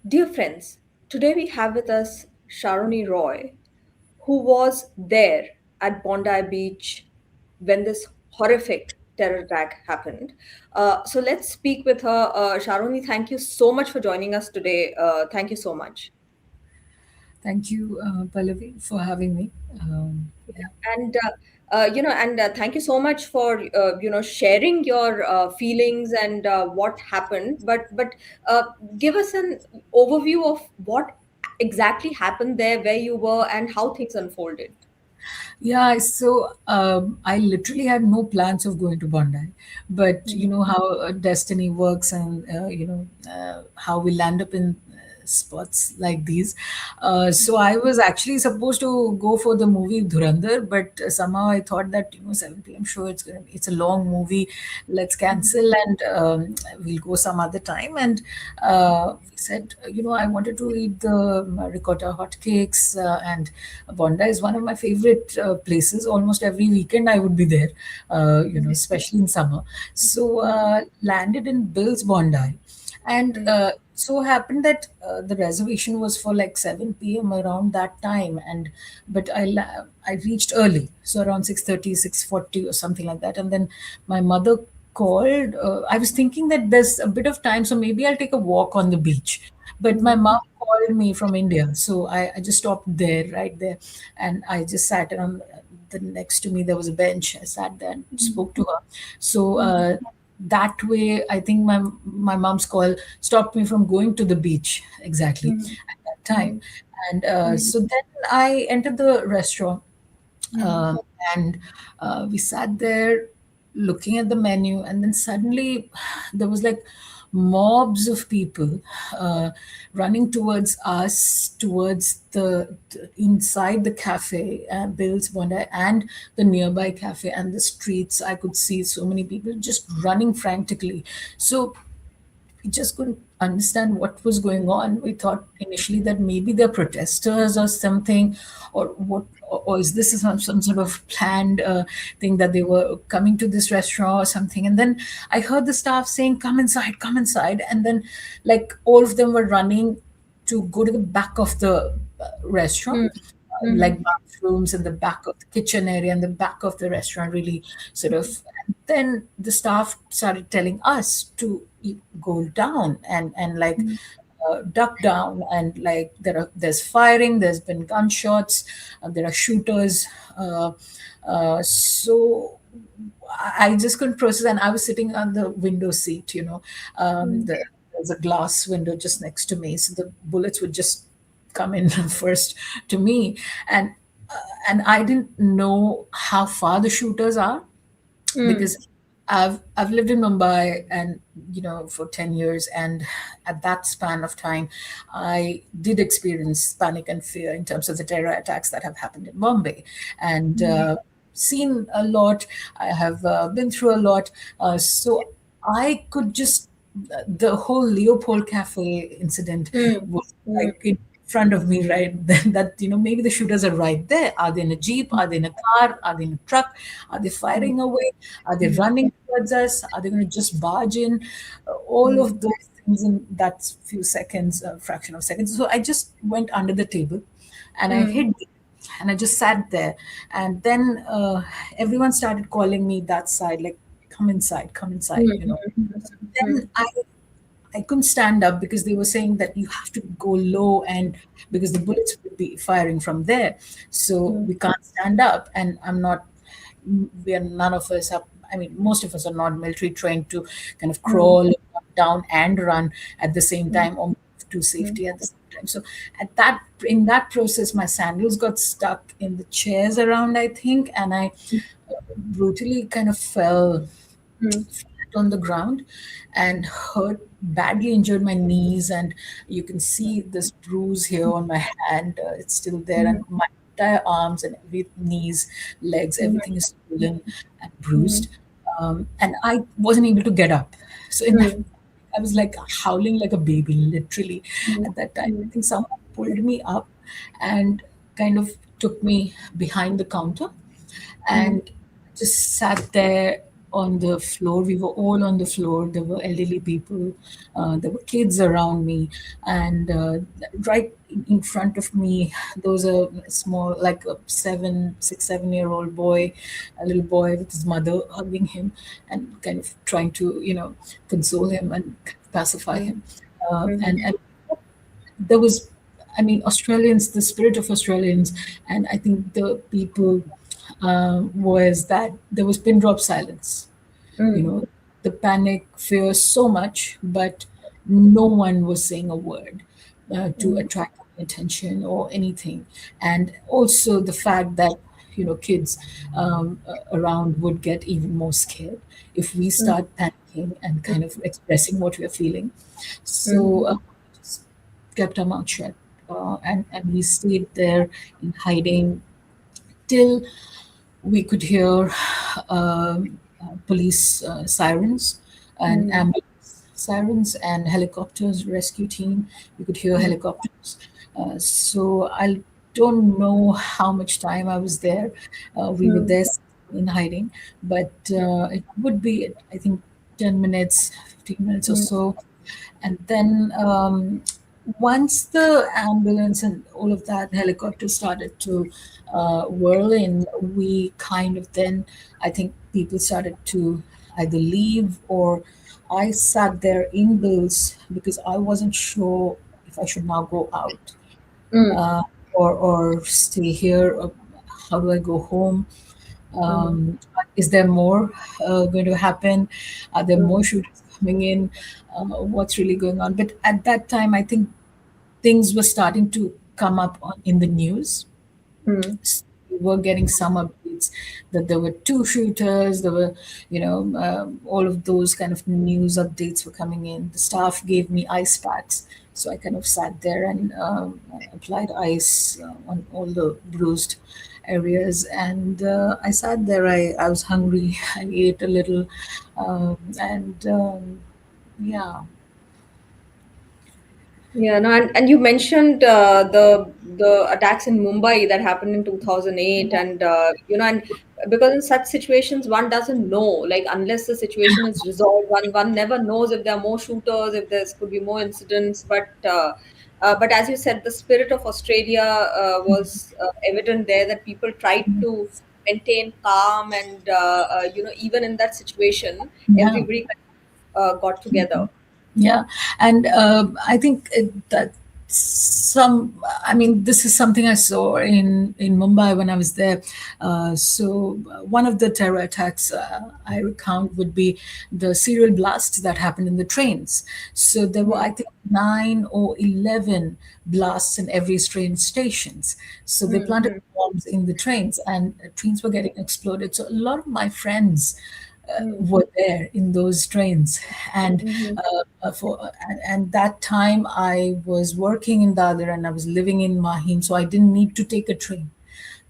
Dear friends, today we have with us Saroni Roy, who was there at Bondi Beach when this horrific terror attack happened. So let's speak with her. Sharoni, thank you so much for joining us today. Thank you so much. Thank you, Pallavi, for having me. Yeah. And thank you so much for sharing your feelings and what happened. But give us an overview of what exactly happened there, where you were, and how things unfolded. Yeah, so I literally had no plans of going to Bondi, but you Mhm. know how destiny works, and how we land up in spots like these. So I was actually supposed to go for the movie Dhurandhar, but somehow I thought that 7 p.m. show, it's a long movie, let's cancel, and we'll go some other time. And we said, I wanted to eat the ricotta hotcakes, and Bondi is one of my favorite places. Almost every weekend I would be there, especially in summer. So landed in Bills Bondi, and so happened that the reservation was for like 7 p.m. around that time, and but I reached early, so around 6:30, 6:40 or something like that, and then my mother called. I was thinking that there's a bit of time, so maybe I'll take a walk on the beach. But my mom called me from India, so I just stopped there, right there, and I just sat around. The next to me there was a bench. I sat there and spoke to her. So that way, I think my mom's call stopped me from going to the beach exactly at that time. And so then I entered the restaurant, um, and we sat there looking at the menu, and then suddenly there was like mobs of people running towards us, towards the inside the cafe, Bill's Bondi, and the nearby cafe and the streets. I could see so many people just running frantically. So we just couldn't understand what was going on. We thought initially that maybe they're protesters or something, or what, or is this some sort of planned thing that they were coming to this restaurant or something. And then I heard the staff saying, "Come inside, come inside," and then like all of them were running to go to the back of the restaurant, like bathrooms in the back of the kitchen area and the back of the restaurant, really sort of. And then the staff started telling us to go down and like duck down, and like there's firing, there's been gunshots, there are shooters. So I just couldn't process, and I was sitting on the window seat. There's a glass window just next to me, so the bullets would just come in first to me, and and I didn't know how far the shooters are, because I've lived in Mumbai, and for 10 years, and at that span of time I did experience panic and fear in terms of the terror attacks that have happened in Mumbai, and seen a lot. I have been through a lot, so I could just the whole Leopold Cafe incident was like in front of me, right? Then that maybe the shooters are right there. Are they in a jeep? Are they in a car? Are they in a truck? Are they firing away? Are they running towards us? Are they going to just barge in? All of those things in that few seconds, fraction of seconds. So I just went under the table, and I hid there, and I just sat there. And then everyone started calling me that side, like, come inside, come inside. So then I couldn't stand up, because they were saying that you have to go low, and because the bullets would be firing from there. So we can't stand up, and we are none of us are, I mean, most of us are not military trained to kind of crawl down and run at the same time, or move to safety at the same time. So in that process, my sandals got stuck in the chairs around, I think, and I brutally kind of fell flat on the ground and hurt badly, injured my knees, and you can see this bruise here on my hand. It's still there, and my entire arms and every knees, legs, everything is swollen and bruised. And I wasn't able to get up. So in that, I was like howling like a baby, literally. At that time, I think someone pulled me up and kind of took me behind the counter, and just sat there on the floor. We were all on the floor. There were elderly people, there were kids around me, and right in front of me, there was a small, like a 7, 6, 7 year old boy, a little boy with his mother hugging him and kind of trying to, console him and pacify him. And there was, I mean, Australians, the spirit of Australians, and I think the people, was that there was pin drop silence. You know, the panic, fear so much, but no one was saying a word to attract attention or anything. And also the fact that, kids around would get even more scared if we start panicking and kind of expressing what we're feeling. So just kept our mouth shut, and we stayed there in hiding till we could hear police sirens and ambulance sirens and helicopters, rescue team. We could hear helicopters. So I don't know how much time I was there. We were there in hiding, but it would be, I think, 10 minutes, 15 minutes or so. And then once the ambulance and all of that helicopter started to whirl in, we kind of then, I think people started to either leave, or I sat there in Bills because I wasn't sure if I should now go out, uh, or stay here. Or how do I go home? Is there more going to happen? Are there more shooters coming in? What's really going on? But at that time, I think things were starting to come up in the news. We were getting some updates that there were two shooters. There were, all of those kind of news updates were coming in. The staff gave me ice packs, so I kind of sat there and applied ice on all the bruised areas. And I sat there. I was hungry. I ate a little, and yeah. Yeah, no, and you mentioned the attacks in Mumbai that happened in 2008, and and because in such situations one doesn't know, like unless the situation is resolved, one never knows if there are more shooters, if there could be more incidents. But as you said, the spirit of Australia was evident there. That people tried to maintain calm, and even in that situation, Yeah. everybody got together. Yeah, and I think that I mean, this is something I saw in Mumbai when I was there. So one of the terror attacks I recount would be the serial blasts that happened in the trains. So there were, I think, 9 or 11 blasts in every train stations. So they planted Mm-hmm. bombs in the trains, and trains were getting exploded. So a lot of my friends were there in those trains, and Mm-hmm. that time I was working in Dadar and I was living in Mahim, so I didn't need to take a train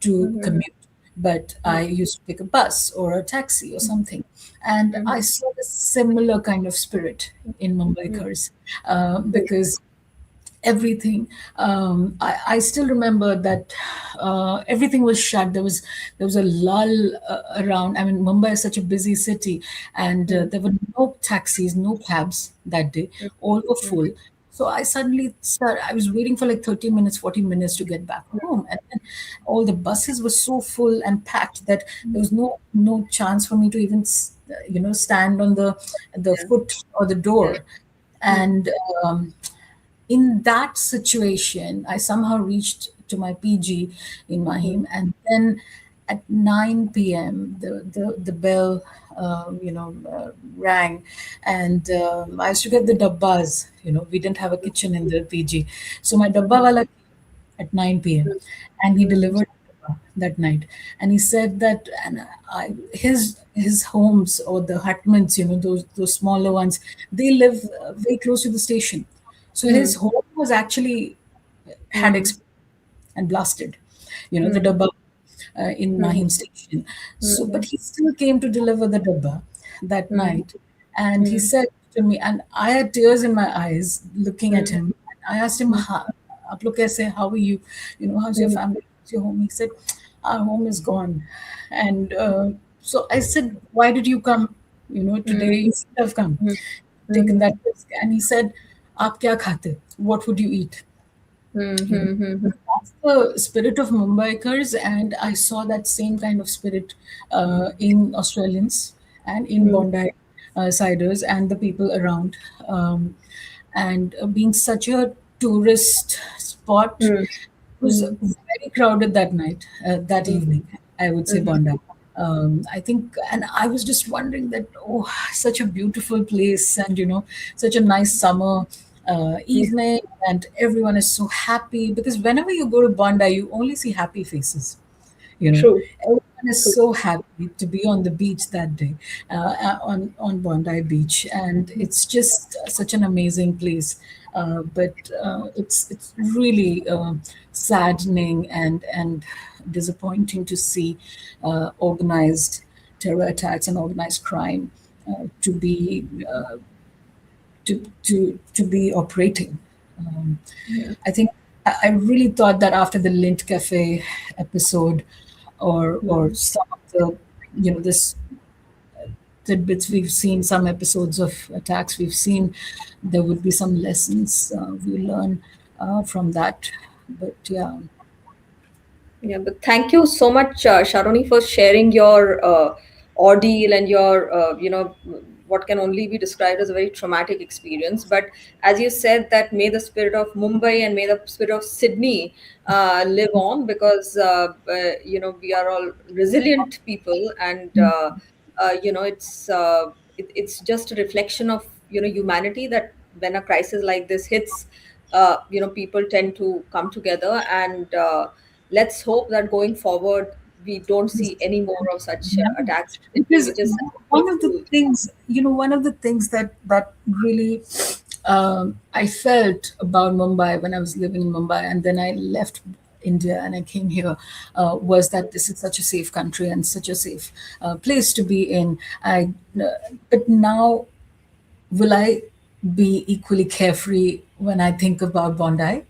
to Mm-hmm. commute, but I used to take a bus or a taxi or something. And I Mm-hmm. saw a similar kind of spirit in Mumbaikars, because everything, I still remember that everything was shut. There was a lull around. I mean, Mumbai is such a busy city, and there were no taxis, no cabs that day. All were full. So I was waiting for like 30 minutes, 40 minutes to get back home. And then all the buses were so full and packed that there was no chance for me to even, stand on the Yeah. foot or the Yeah. door. And in that situation, I somehow reached to my PG in Mm-hmm. Mahim, and then at 9 p.m. the bell, rang, and I used to get the dabbas. We didn't have a kitchen in the PG, so my dabbawala came at 9 p.m. and he delivered that night, and he said that, and his homes, or the hutments, those smaller ones, they live very close to the station, so his Mm-hmm. home was actually had exploded and blasted, the Mm-hmm. dabba in Mm-hmm. Mahim station. So, but he still came to deliver the dabba that Mm-hmm. night. And he said to me, and I had tears in my eyes looking at Mm-hmm. him. I asked him, "Aap log kaise? How are you? How's your family? How's your home?" He said, "Our home is gone." And So I said, "Why did you come? mm, Today you should have come, mm, taken mhm, that risk." And he said, "Aap kya khate? What would you eat?" mm, You know, mm, mm, that's the spirit of Mumbaikars, and I saw that same kind of spirit in Australians and in mm, Bondi siders and the people around. Um, and being such a tourist spot, mm, it was mm, very crowded that night, that mm, evening, I would say mhm. Bondi. I think, and I was just wondering that, oh, such a beautiful place, and such a nice summer Yeah, evening, and everyone is so happy because whenever you go to Bondi, you only see happy faces. you know true, Everyone is true. so happy to be on the beach that day, on Bondi Beach, and it's just such an amazing place. But it's really saddening and disappointing to see organized terror attacks and organized crime to be to be operating. Um, Yeah. I think I really thought that after the Lint Cafe episode, or Mm. some of the this tidbits we've seen, some episodes of attacks we've seen, there would be some lessons we learn from that. But yeah, Yeah, but thank you so much, Sharoni, for sharing your ordeal and your, what can only be described as a very traumatic experience. But as you said, that may the spirit of Mumbai and may the spirit of Sydney live on, because, we are all resilient people, and, it's just a reflection of, humanity, that when a crisis like this hits, people tend to come together, and let's hope that going forward we don't see any more of such yeah. attacks in Sydney, Because which is such a one of the beautiful. things, that really I felt about Mumbai when I was living in Mumbai, and then I left India and I came here, was that this is such a safe country and such a safe place to be in. But now, will I be equally carefree when I think about Bondi,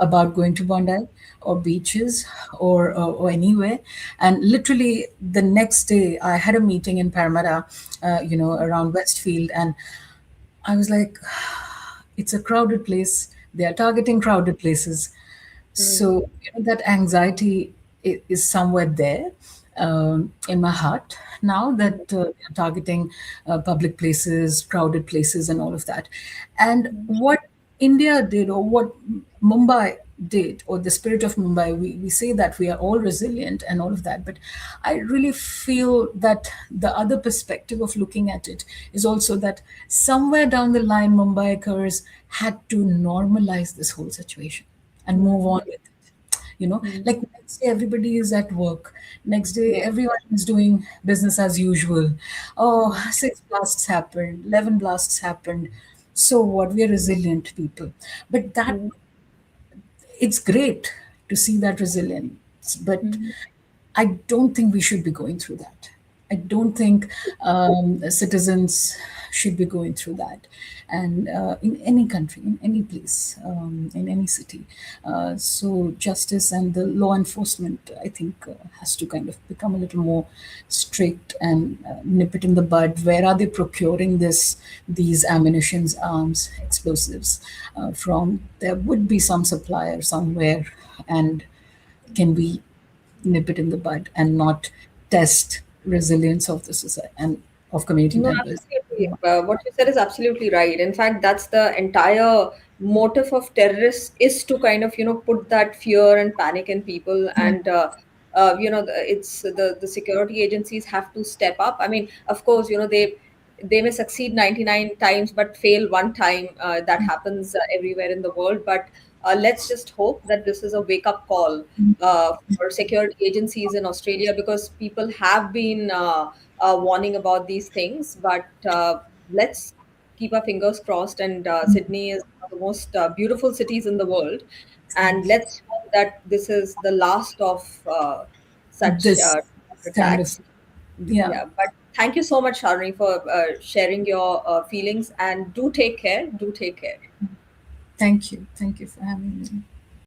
about going to Bondi or beaches, or anywhere? And literally the next day, I had a meeting in Parramatta, around Westfield, and I was like, it's a crowded place. They are targeting crowded places. Mm, So that anxiety is somewhere there, in my heart now, that they're targeting public places, crowded places, and all of that. And what India did, or what Mumbai did, or the spirit of Mumbai, we say that we are all resilient and all of that. But I really feel that the other perspective of looking at it is also that somewhere down the line, Mumbaikars had to normalize this whole situation and move mm, on with it. mm, Like next day, everybody is at work. Next day, yeah, everyone is doing business as usual. Oh, mm, 6 blasts happened, 11 blasts happened. So what? We are resilient people. But that, mm, it's great to see that resilience, but mm. I don't think we should be going through that. I don't think citizens should be going through that. And in any country, in any place, in any city. So justice and the law enforcement, I think, has to kind of become a little more strict and nip it in the bud. Where are they procuring these ammunitions, arms, explosives from? There would be some supplier somewhere, and can we nip it in the bud and not test resilience of the society and of community No, members? absolutely. What you said is absolutely right. In fact, that's the entire motive of terrorists, is to kind of, put that fear and panic in people. And, it's the security agencies have to step up. I mean, of course, they may succeed 99 times but fail one time. That happens everywhere in the world. But let's just hope that this is a wake up call for security agencies in Australia, because people have been warning about these things. But let's keep our fingers crossed. And Sydney is one of the most beautiful cities in the world. And let's hope that this is the last of such This kind of, attacks. yeah. Yeah, but thank you so much, Sharni, for sharing your feelings. And do take care. Do take care. Thank you for having me.